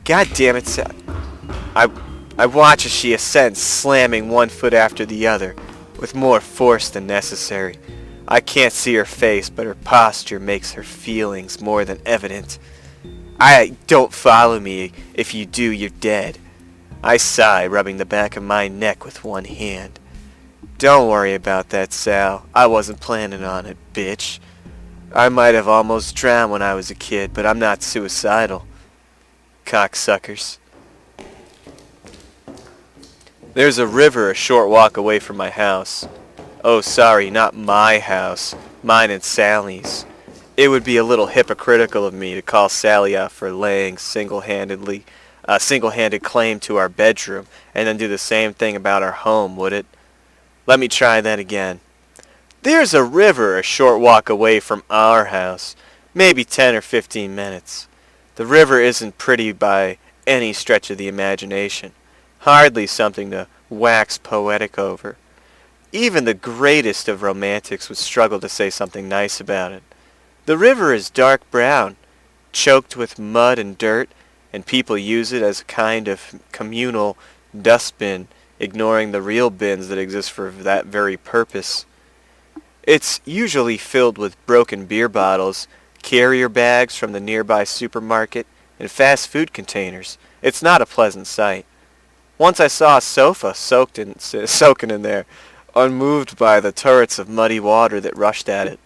God damn it, Sally. I, I watch as she ascends, slamming one foot after the other, with more force than necessary. I can't see her face, but her posture makes her feelings more than evident. Don't follow me. If you do, you're dead. I sigh, rubbing the back of my neck with one hand. Don't worry about that, Sal. I wasn't planning on it, bitch. I might have almost drowned when I was a kid, but I'm not suicidal. Cocksuckers. There's a river a short walk away from my house. Oh, sorry, not my house. Mine and Sally's. It would be a little hypocritical of me to call Sally out for laying single-handed claim to our bedroom and then do the same thing about our home, would it? Let me try that again. There's a river a short walk away from our house, maybe 10 or 15 minutes. The river isn't pretty by any stretch of the imagination, hardly something to wax poetic over. Even the greatest of romantics would struggle to say something nice about it. The river is dark brown, choked with mud and dirt, and people use it as a kind of communal dustbin, ignoring the real bins that exist for that very purpose. It's usually filled with broken beer bottles, carrier bags from the nearby supermarket, and fast food containers. It's not a pleasant sight. Once I saw a sofa soaking in there, unmoved by the turrets of muddy water that rushed at it.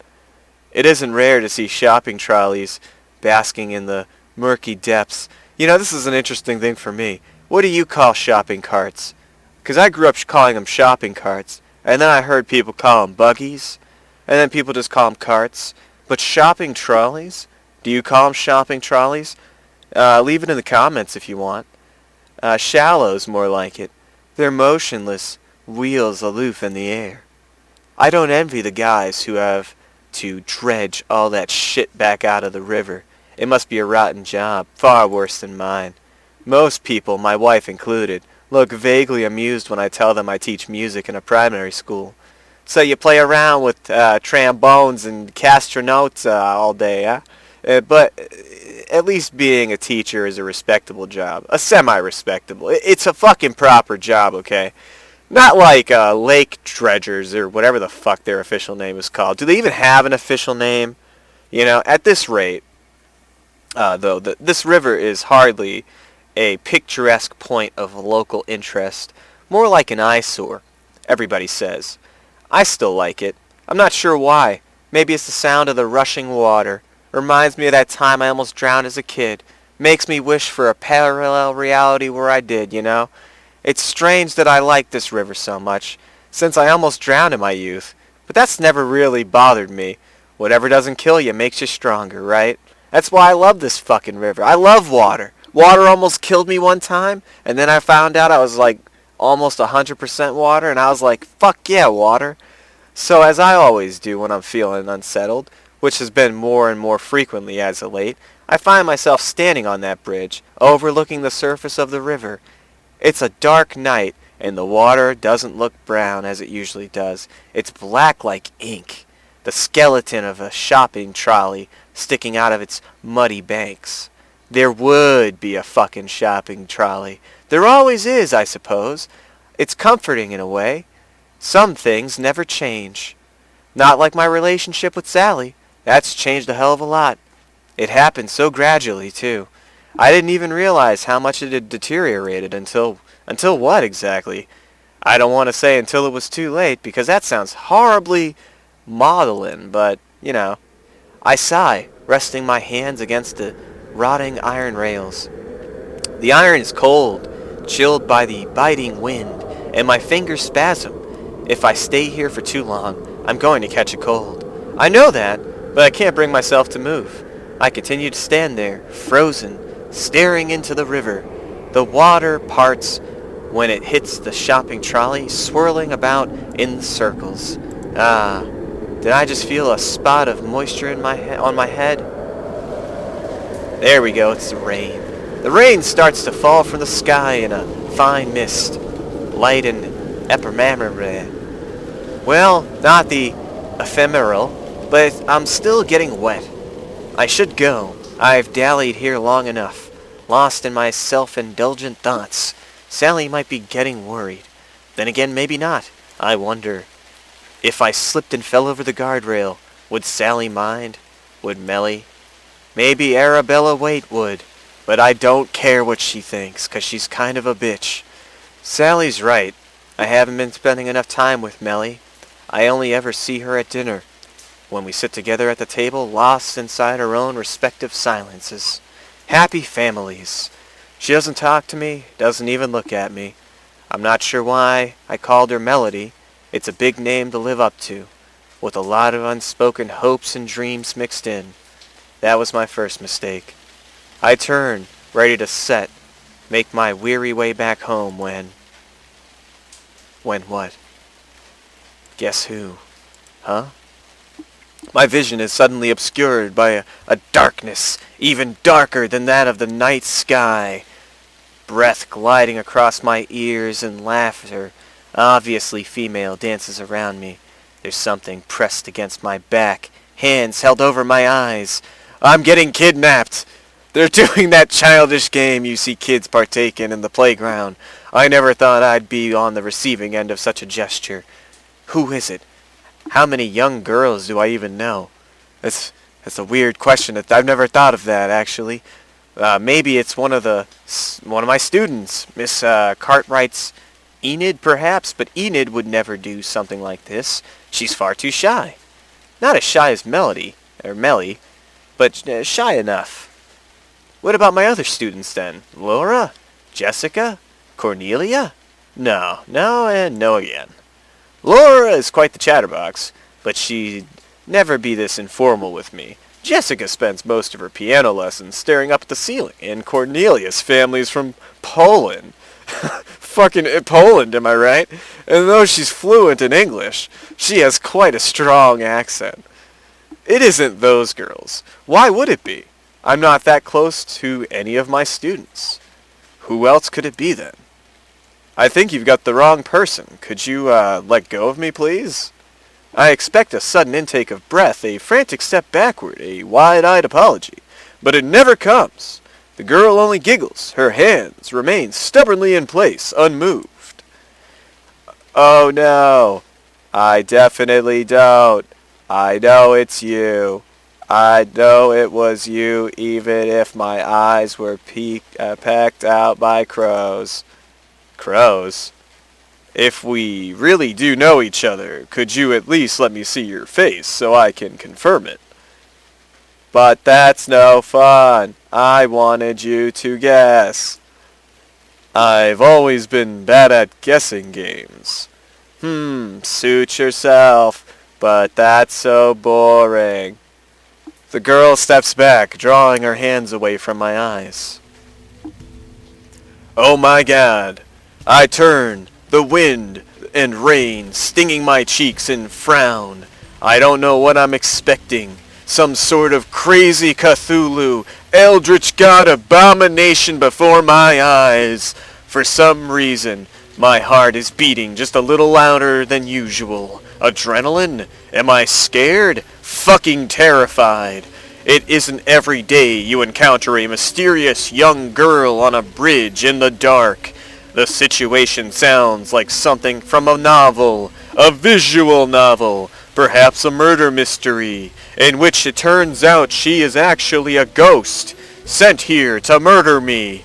It isn't rare to see shopping trolleys basking in the murky depths. You know, this is an interesting thing for me. What do you call shopping carts? 'Cause I grew up calling them shopping carts, and then I heard people call them buggies, and then people just call them carts. But shopping trolleys? Do you call them shopping trolleys? Leave it in the comments if you want. Shallows, more like it. They're motionless, wheels aloof in the air. I don't envy the guys who have to dredge all that shit back out of the river. It must be a rotten job, far worse than mine. Most people, my wife included, look vaguely amused when I tell them I teach music in a primary school. So you play around with trombones and castanets all day, huh? But at least being a teacher is a respectable job. A semi-respectable. It's a fucking proper job, okay? Not like lake dredgers or whatever the fuck their official name is called. Do they even have an official name? You know, at this rate, though, this river is hardly a picturesque point of local interest. More like an eyesore, everybody says. I still like it. I'm not sure why. Maybe it's the sound of the rushing water. Reminds me of that time I almost drowned as a kid. Makes me wish for a parallel reality where I did, you know? It's strange that I like this river so much, since I almost drowned in my youth. But that's never really bothered me. Whatever doesn't kill you makes you stronger, right? That's why I love this fucking river. I love water. Water almost killed me one time, and then I found out I was like almost 100% water, and I was like, fuck yeah, water. So as I always do when I'm feeling unsettled, which has been more and more frequently as of late, I find myself standing on that bridge, overlooking the surface of the river. It's a dark night, and the water doesn't look brown as it usually does. It's black like ink, the skeleton of a shopping trolley sticking out of its muddy banks. There would be a fucking shopping trolley. There always is, I suppose. It's comforting in a way. Some things never change. Not like my relationship with Sally. That's changed a hell of a lot. It happened so gradually, too. I didn't even realize how much it had deteriorated until what exactly? I don't want to say until it was too late, because that sounds horribly maudlin, but, you know. I sigh, resting my hands against the rotting iron rails. The iron is cold, chilled by the biting wind, and my fingers spasm. If I stay here for too long, I'm going to catch a cold. I know that, but I can't bring myself to move. I continue to stand there, frozen, staring into the river. The water parts when it hits the shopping trolley, swirling about in circles. Ah, did I just feel a spot of moisture in on my head? There we go, it's the rain. The rain starts to fall from the sky in a fine mist, light and ephemeral. Well, not the ephemeral, but I'm still getting wet. I should go. I've dallied here long enough. lost in my self-indulgent thoughts. Sally might be getting worried. Then again, maybe not. I wonder. If I slipped and fell over the guardrail, would Sally mind? Would Melly? Maybe Arabella Waite would. But I don't care what she thinks, 'cause she's kind of a bitch. Sally's right. I haven't been spending enough time with Melly. I only ever see her at dinner, when we sit together at the table, lost inside our own respective silences. Happy families. She doesn't talk to me, doesn't even look at me. I'm not sure why I called her Melody. It's a big name to live up to, with a lot of unspoken hopes and dreams mixed in. That was my first mistake. I turned, ready to make my weary way back home when what? Guess who? Huh? My vision is suddenly obscured by a darkness even darker than that of the night sky. Breath gliding across my ears and laughter, obviously female, dances around me. There's something pressed against my back, hands held over my eyes. I'm getting kidnapped! They're doing that childish game you see kids partake in the playground. I never thought I'd be on the receiving end of such a gesture. Who is it? How many young girls do I even know? That's a weird question. I've never thought of that, actually. Maybe it's one of my students, Miss Cartwright's Enid, perhaps, but Enid would never do something like this. She's far too shy. Not as shy as Melly, but shy enough. What about my other students, then? Laura? Jessica? Cornelia? No, and no again. Laura is quite the chatterbox, but she'd never be this informal with me. Jessica spends most of her piano lessons staring up at the ceiling, and Cornelia's family's from Poland. Fucking Poland, am I right? And though she's fluent in English, she has quite a strong accent. It isn't those girls. Why would it be? I'm not that close to any of my students. Who else could it be then? I think you've got the wrong person. Could you, let go of me, please? I expect a sudden intake of breath, a frantic step backward, a wide-eyed apology. But it never comes. The girl only giggles. Her hands remain stubbornly in place, unmoved. Oh no. I definitely don't. I know it's you. I know it was you, even if my eyes were pecked out by crows. Crows? If we really do know each other, could you at least let me see your face so I can confirm it? But that's no fun. I wanted you to guess. I've always been bad at guessing games. Suit yourself, but that's so boring. The girl steps back, drawing her hands away from my eyes. Oh my God. I turn, the wind and rain stinging my cheeks, and frown. I don't know what I'm expecting. Some sort of crazy Cthulhu, eldritch god abomination before my eyes. For some reason, my heart is beating just a little louder than usual. Adrenaline? Am I scared? Fucking terrified. It isn't every day you encounter a mysterious young girl on a bridge in the dark. The situation sounds like something from a novel, a visual novel, perhaps a murder mystery, in which it turns out she is actually a ghost, sent here to murder me.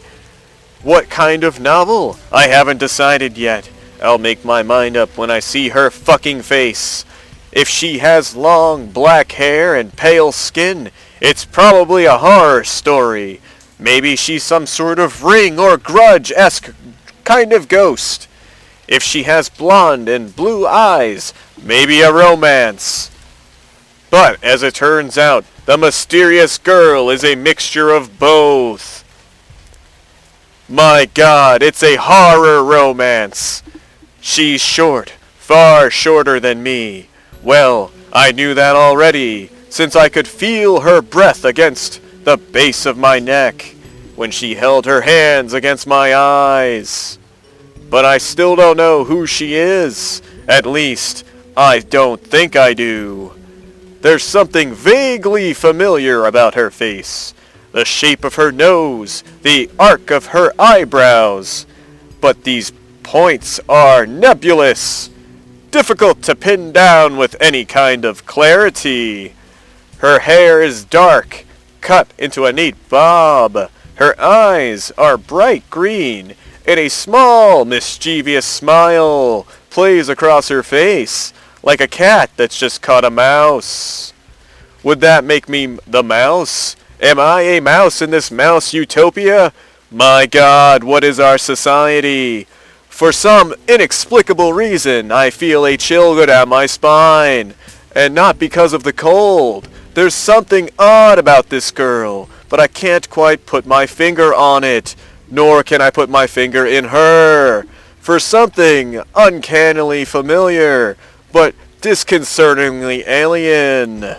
What kind of novel? I haven't decided yet. I'll make my mind up when I see her fucking face. If she has long black hair and pale skin, it's probably a horror story. Maybe she's some sort of Ring or Grudge-esque kind of ghost. If she has blonde and blue eyes, maybe a romance. But as it turns out, the mysterious girl is a mixture of both. My God, it's a horror romance. She's short, far shorter than me. Well, I knew that already, since I could feel her breath against the base of my neck when she held her hands against my eyes. But I still don't know who she is. At least, I don't think I do. There's something vaguely familiar about her face. the shape of her nose, the arc of her eyebrows. But these points are nebulous, difficult to pin down with any kind of clarity. Her hair is dark, cut into a neat bob. Her eyes are bright green, and a small, mischievous smile plays across her face, like a cat that's just caught a mouse. Would that make me the mouse? Am I a mouse in this mouse utopia? My God, what is our society? For some inexplicable reason, I feel a chill go down my spine. And not because of the cold. There's something odd about this girl, but I can't quite put my finger on it. Nor can I put my finger in her. For something uncannily familiar, but disconcertingly alien.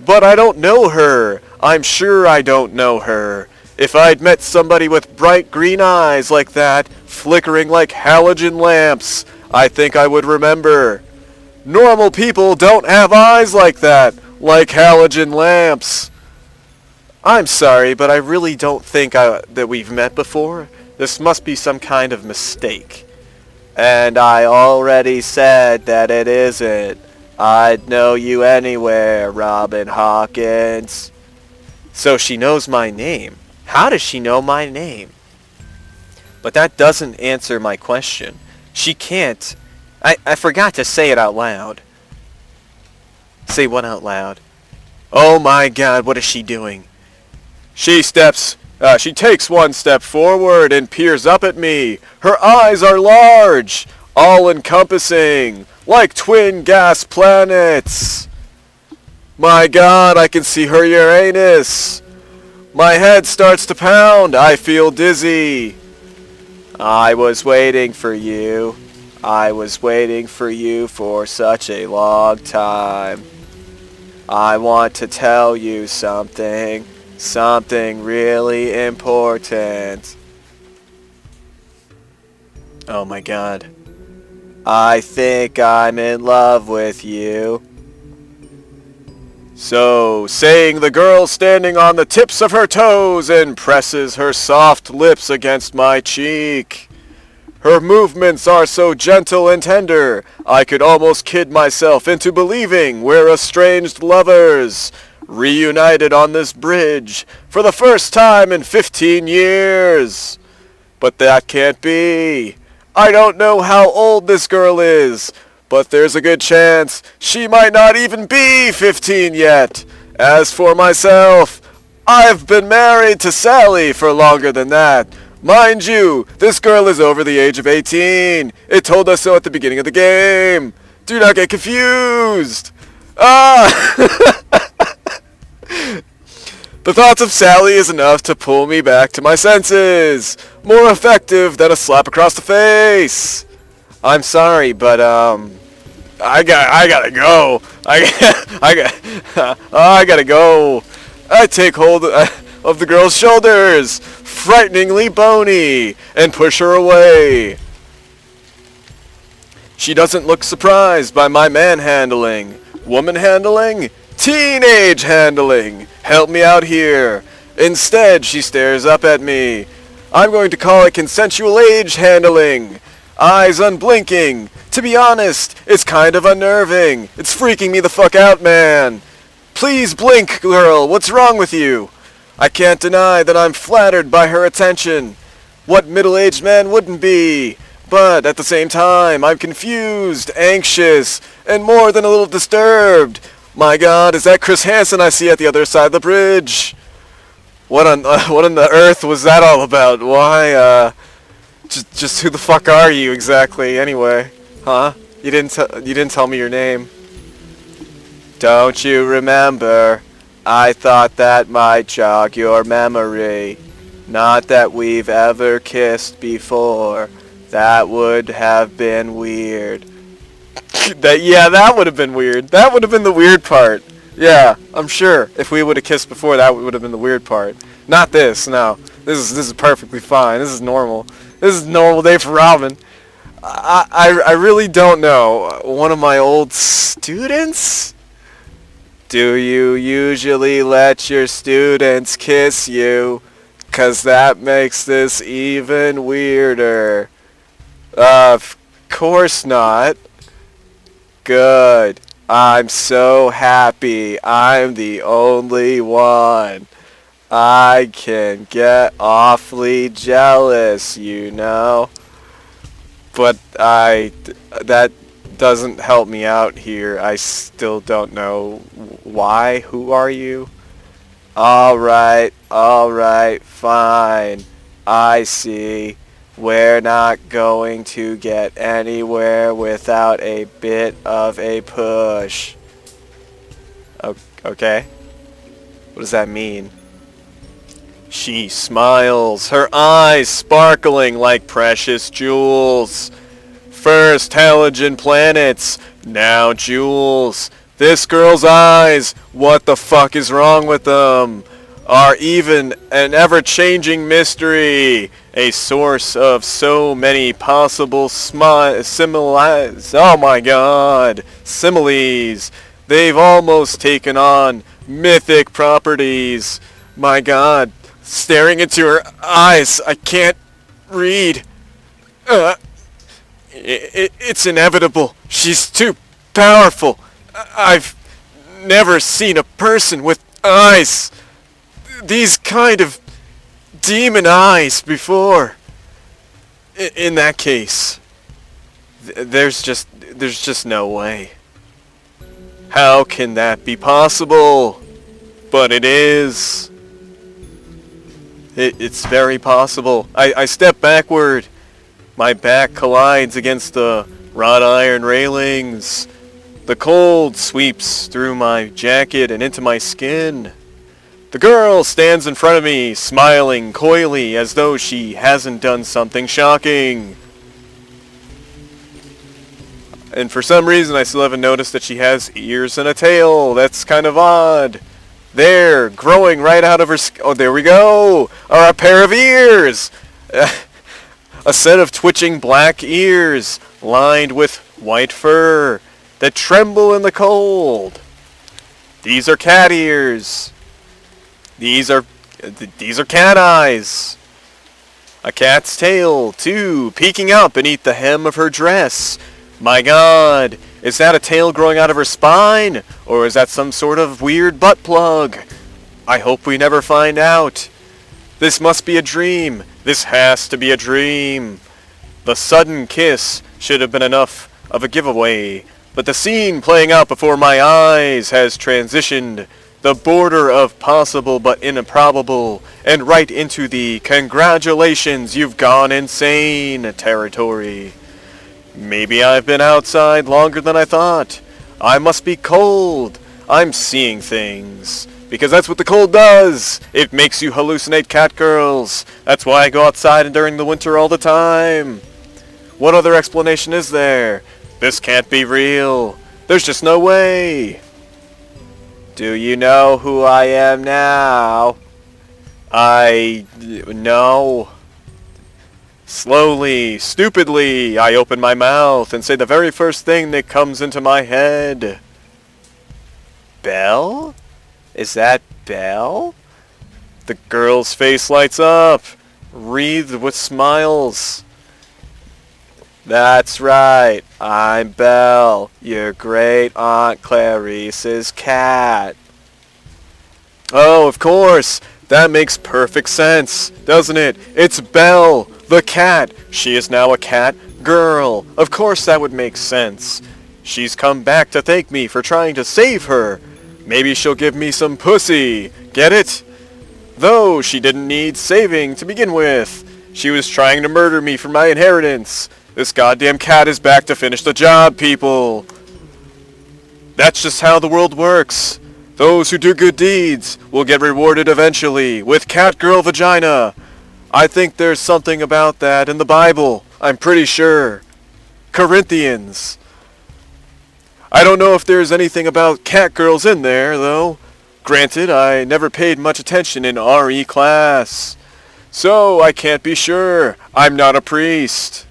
But I don't know her. I'm sure I don't know her. If I'd met somebody with bright green eyes like that, flickering like halogen lamps, I think I would remember. Normal people don't have eyes like that, like halogen lamps. I'm sorry, but I really don't think that we've met before. This must be some kind of mistake. And I already said that it isn't. I'd know you anywhere, Robin Hawkins. So she knows my name. How does she know my name? But that doesn't answer my question. She can't. I forgot to say it out loud. Say what out loud? Oh my God, what is she doing? She takes one step forward and peers up at me. Her eyes are large, all-encompassing, like twin gas planets. My God, I can see her Uranus. My head starts to pound. I feel dizzy. I was waiting for you. I was waiting for you for such a long time. I want to tell you something. Something really important. Oh my God. I think I'm in love with you. So, saying the girl standing on the tips of her toes and presses her soft lips against my cheek. Her movements are so gentle and tender, I could almost kid myself into believing we're estranged lovers, reunited on this bridge for the first time in 15 years. But that can't be. I don't know how old this girl is, but there's a good chance she might not even be 15 yet. As for myself, I've been married to Sally for longer than that. Mind you, this girl is over the age of 18. It told us so at the beginning of the game. Do not get confused. The thoughts of Sally is enough to pull me back to my senses. More effective than a slap across the face. I'm sorry, but I gotta go. I gotta go. I take hold of the girl's shoulders, frighteningly bony, and push her away. She doesn't look surprised by my manhandling. Woman handling? Teenage handling! Help me out here. Instead, she stares up at me. I'm going to call it consensual age handling. Eyes unblinking. To be honest, it's kind of unnerving. It's freaking me the fuck out, man. Please blink, girl. What's wrong with you? I can't deny that I'm flattered by her attention. What middle-aged man wouldn't be? But at the same time, I'm confused, anxious, and more than a little disturbed. My God, is that Chris Hansen I see at the other side of the bridge? What on the earth was that all about? Why, just who the fuck are you exactly, anyway? Huh? You didn't tell me your name. Don't you remember? I thought that might jog your memory. Not that we've ever kissed before. That would have been weird. That would have been weird. That would have been the weird part. Yeah, I'm sure. If we would have kissed before, that would have been the weird part. Not this, no. This is perfectly fine. This is normal. This is a normal day for Robin. I really don't know. One of my old students? Do you usually let your students kiss you? 'Cause that makes this even weirder. Of course not. Good. I'm so happy I'm the only one. I can get awfully jealous, you know. But that doesn't help me out here. I still don't know why. Who are you? Alright, fine. I see. We're not going to get anywhere without a bit of a push. Okay. What does that mean? She smiles, her eyes sparkling like precious jewels. First halogen planets, now jewels. This girl's eyes, what the fuck is wrong with them? Are even an ever-changing mystery, a source of so many possible similes. Oh my god, similes. They've almost taken on mythic properties. My god, staring into her eyes, I can't read. It's inevitable. She's too powerful. I've never seen a person with eyes, these kind of demon eyes, before. In that case, there's just no way. How can that be possible? But it is. It's very possible. I step backward. My back collides against the wrought iron railings. The cold sweeps through my jacket and into my skin. The girl stands in front of me, smiling coyly as though she hasn't done something shocking. And for some reason I still haven't noticed that she has ears and a tail. That's kind of odd. There, growing right out of her oh, there we go! Are a pair of ears! A set of twitching black ears, lined with white fur, that tremble in the cold. These are cat ears. These are cat eyes. A cat's tail, too, peeking out beneath the hem of her dress. My god, is that a tail growing out of her spine? Or is that some sort of weird butt plug? I hope we never find out. This must be a dream. This has to be a dream. The sudden kiss should have been enough of a giveaway, but the scene playing out before my eyes has transitioned the border of possible but improbable and right into the congratulations, you've gone insane territory. Maybe I've been outside longer than I thought. I must be cold. I'm seeing things. Because that's what the cold does. It makes you hallucinate catgirls. That's why I go outside during the winter all the time. What other explanation is there? This can't be real. There's just no way. Do you know who I am now? No. Slowly, stupidly, I open my mouth and say the very first thing that comes into my head. Belle? Is that Belle? The girl's face lights up, wreathed with smiles. That's right, I'm Belle, your great Aunt Clarice's cat. Oh, of course, that makes perfect sense, doesn't it? It's Belle, the cat. She is now a cat girl. Of course that would make sense. She's come back to thank me for trying to save her. Maybe she'll give me some pussy. Get it? Though she didn't need saving to begin with. She was trying to murder me for my inheritance. This goddamn cat is back to finish the job, people. That's just how the world works. Those who do good deeds will get rewarded eventually with Catgirl vagina. I think there's something about that in the Bible. I'm pretty sure. Corinthians. I don't know if there's anything about catgirls in there, though. Granted, I never paid much attention in RE class. So I can't be sure. I'm not a priest.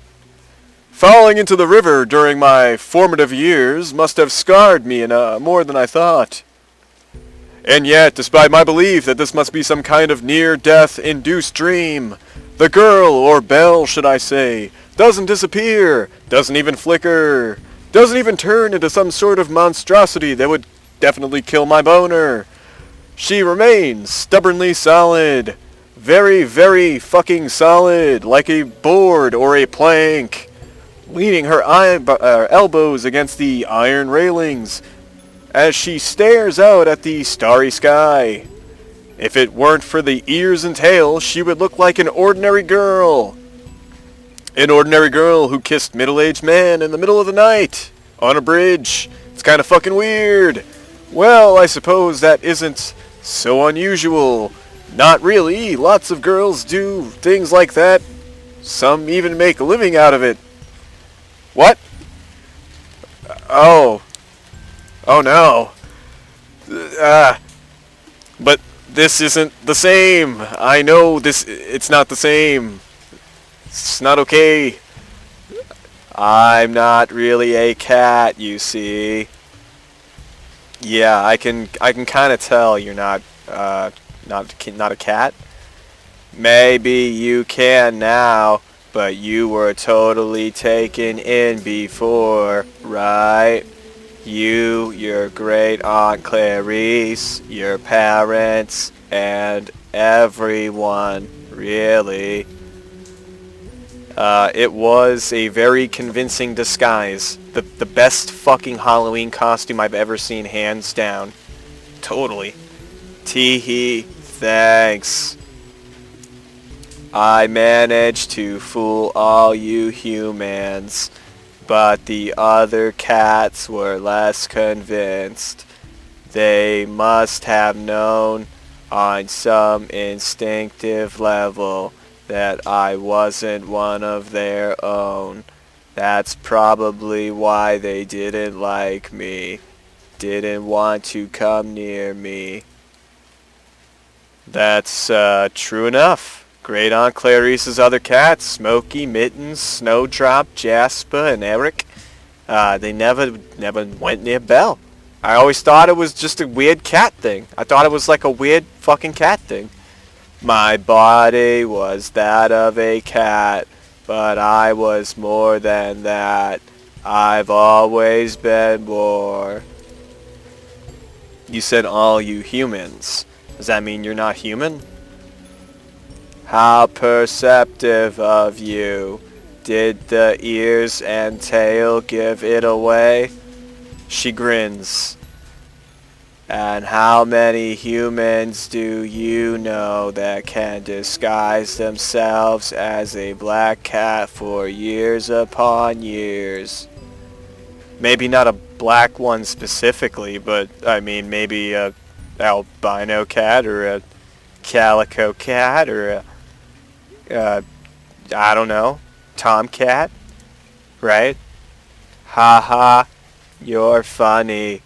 Falling into the river during my formative years must have scarred me more than I thought. And yet, despite my belief that this must be some kind of near-death induced dream, the girl, or bell should I say, doesn't disappear, doesn't even flicker, doesn't even turn into some sort of monstrosity that would definitely kill my boner. She remains stubbornly solid. Very, very fucking solid, like a board or a plank, leaning her elbows against the iron railings as she stares out at the starry sky. If it weren't for the ears and tail, she would look like an ordinary girl. An ordinary girl who kissed middle-aged man in the middle of the night on a bridge. It's kind of fucking weird. Well, I suppose that isn't so unusual. Not really. Lots of girls do things like that. Some even make a living out of it. What? Oh. Oh no. But this isn't the same. I know it's not the same. It's not okay. I'm not really a cat, you see. Yeah, I can kind of tell you're not a cat. Maybe you can now, but you were totally taken in before, right? You, your great aunt Clarice, your parents, and everyone, really. It was a very convincing disguise. The best fucking Halloween costume I've ever seen, hands down. Totally. Tee-hee, thanks. I managed to fool all you humans, but the other cats were less convinced. They must have known on some instinctive level that I wasn't one of their own. That's probably why they didn't like me, didn't want to come near me. That's true enough. Great Aunt Clarice's other cats, Smokey, Mittens, Snowdrop, Jasper, and Eric, they never went near Belle. I always thought it was just a weird cat thing. I thought it was like a weird fucking cat thing. My body was that of a cat, but I was more than that. I've always been more. You said all you humans. Does that mean you're not human? How perceptive of you. Did the ears and tail give it away? She grins. And how many humans do you know that can disguise themselves as a black cat for years upon years? Maybe not a black one specifically, but I mean maybe a albino cat or a calico cat or a, I don't know, tomcat, right? Haha, you're funny.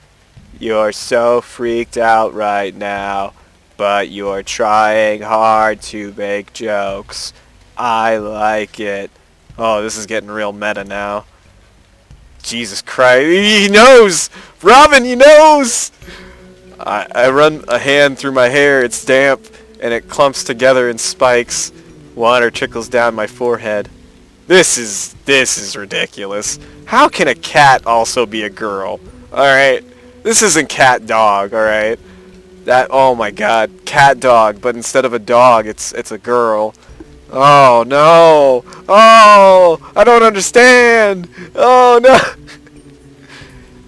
You're so freaked out right now, but you're trying hard to make jokes. I like it. Oh, this is getting real meta now. Jesus Christ, he knows! Robin, he knows! I run a hand through my hair, it's damp, and it clumps together in spikes. Water trickles down my forehead. This is ridiculous. How can a cat also be a girl? Alright. This isn't cat dog, alright? That, oh my god, cat dog, but instead of a dog, it's a girl. Oh no! Oh! I don't understand! Oh no!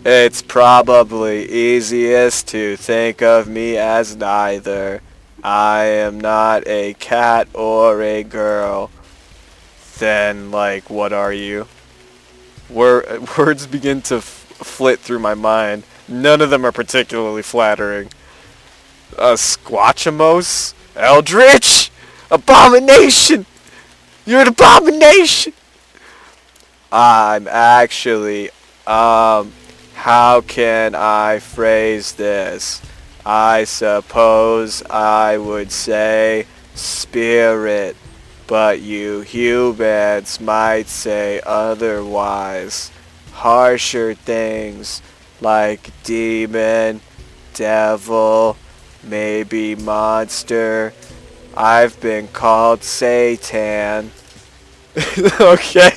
It's probably easiest to think of me as neither. I am not a cat or a girl. Then, like, what are you? Words begin to flit through my mind. None of them are particularly flattering. Squatchamos? Eldritch? Abomination! You're an abomination! I'm actually, how can I phrase this? I suppose I would say spirit, but you humans might say otherwise. Harsher things like demon, devil, Maybe monster. I've been called Satan. Okay.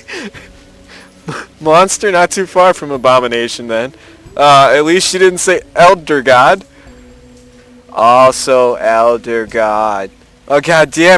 Monster, not too far from abomination then. At least she didn't say elder god. Also elder god. Oh god damn